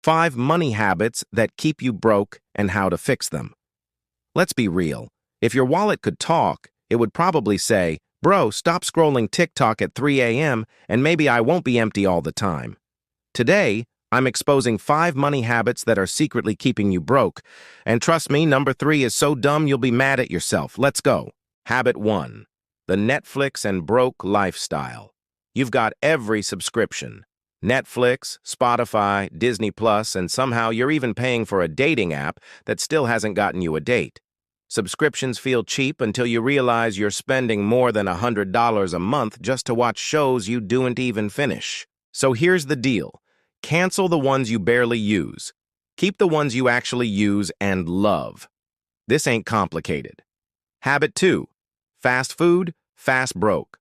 5 money habits that keep you broke and how to fix them. Let's be real. If your wallet could talk, it would probably say, "Bro, stop scrolling TikTok at 3 a.m. and maybe I won't be empty all the time." Today, I'm exposing 5 money habits that are secretly keeping you broke. And trust me, number 3 is so dumb you'll be mad at yourself. Let's go. Habit 1. The Netflix and broke lifestyle. You've got every subscription. Netflix, Spotify, Disney Plus, and somehow you're even paying for a dating app that still hasn't gotten you a date. Subscriptions feel cheap until you realize you're spending more than $100 a month just to watch shows you don't even finish. So here's the deal. Cancel the ones you barely use. Keep the ones you actually use and love. This ain't complicated. Habit 2. Fast food, fast broke.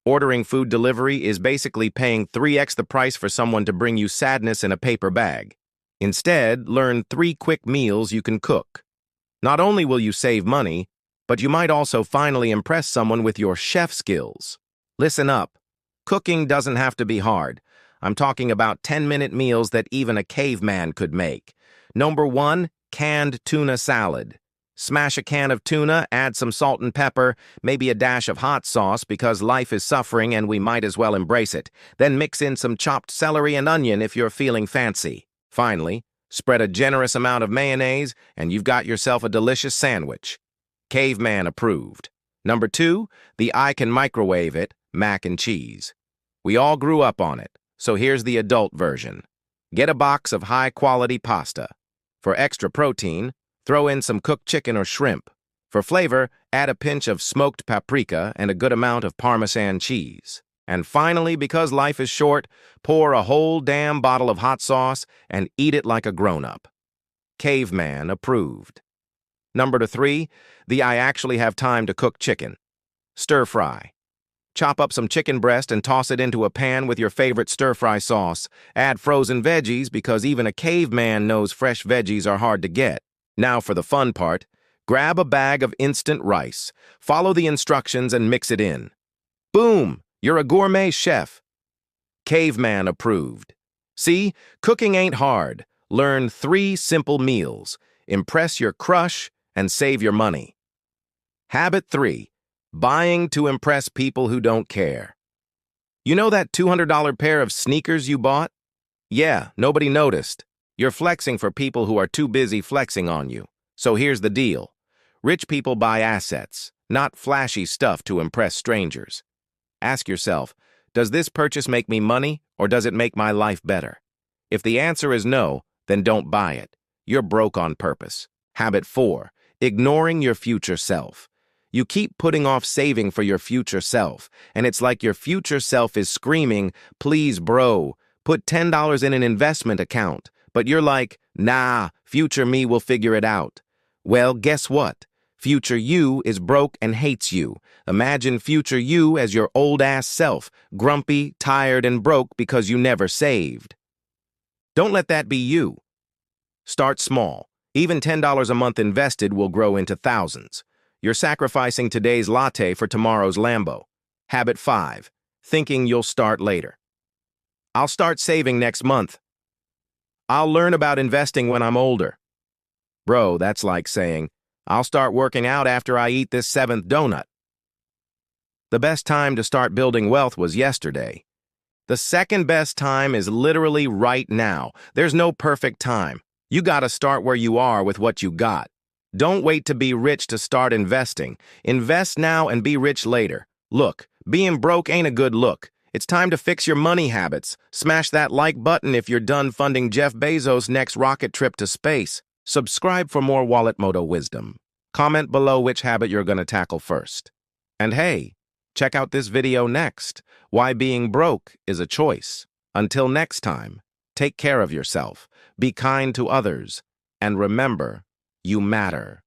Ordering food delivery is basically paying 3x the price for someone to bring you sadness in a paper bag. Instead, learn 3 quick meals you can cook. Not only will you save money, but you might also finally impress someone with your chef skills. Listen up. Cooking doesn't have to be hard. I'm talking about 10-minute meals that even a caveman could make. Number 1, canned tuna salad. Smash a can of tuna, add some salt and pepper, maybe a dash of hot sauce because life is suffering and we might as well embrace it. Then mix in some chopped celery and onion if you're feeling fancy. Finally, spread a generous amount of mayonnaise and you've got yourself a delicious sandwich. Caveman approved. Number 2, the I can microwave it, mac and cheese. We all grew up on it. So here's the adult version. Get a box of high-quality pasta. For extra protein, throw in some cooked chicken or shrimp. For flavor, add a pinch of smoked paprika and a good amount of Parmesan cheese. And finally, because life is short, pour a whole damn bottle of hot sauce and eat it like a grown-up. Caveman approved. Number 3, the I actually have time to cook chicken. Stir fry. Chop up some chicken breast and toss it into a pan with your favorite stir-fry sauce. Add frozen veggies because even a caveman knows fresh veggies are hard to get. Now for the fun part. Grab a bag of instant rice. Follow the instructions and mix it in. Boom! You're a gourmet chef. Caveman approved. See, cooking ain't hard. Learn 3 simple meals. Impress your crush and save your money. Habit 3. Buying to impress people who don't care. You know that $200 pair of sneakers you bought? Yeah, nobody noticed. You're flexing for people who are too busy flexing on you. So here's the deal. Rich people buy assets, not flashy stuff to impress strangers. Ask yourself, does this purchase make me money or does it make my life better? If the answer is no, then don't buy it. You're broke on purpose. Habit 4. Ignoring your future self. You keep putting off saving for your future self, and it's like your future self is screaming, "Please, bro, put $10 in an investment account." But you're like, "Nah, future me will figure it out." Well, guess what? Future you is broke and hates you. Imagine future you as your old-ass self, grumpy, tired, and broke because you never saved. Don't let that be you. Start small. Even $10 a month invested will grow into thousands. You're sacrificing today's latte for tomorrow's Lambo. Habit 5. Thinking you'll start later. I'll start saving next month. I'll learn about investing when I'm older. Bro, that's like saying, I'll start working out after I eat this 7th donut. The best time to start building wealth was yesterday. The second best time is literally right now. There's no perfect time. You gotta start where you are with what you got. Don't wait to be rich to start investing. Invest now and be rich later. Look, being broke ain't a good look. It's time to fix your money habits. Smash that like button if you're done funding Jeff Bezos' next rocket trip to space. Subscribe for more Wallet Moto wisdom. Comment below which habit you're going to tackle first. And hey, check out this video next. Why being broke is a choice. Until next time, take care of yourself, be kind to others, and remember, you matter.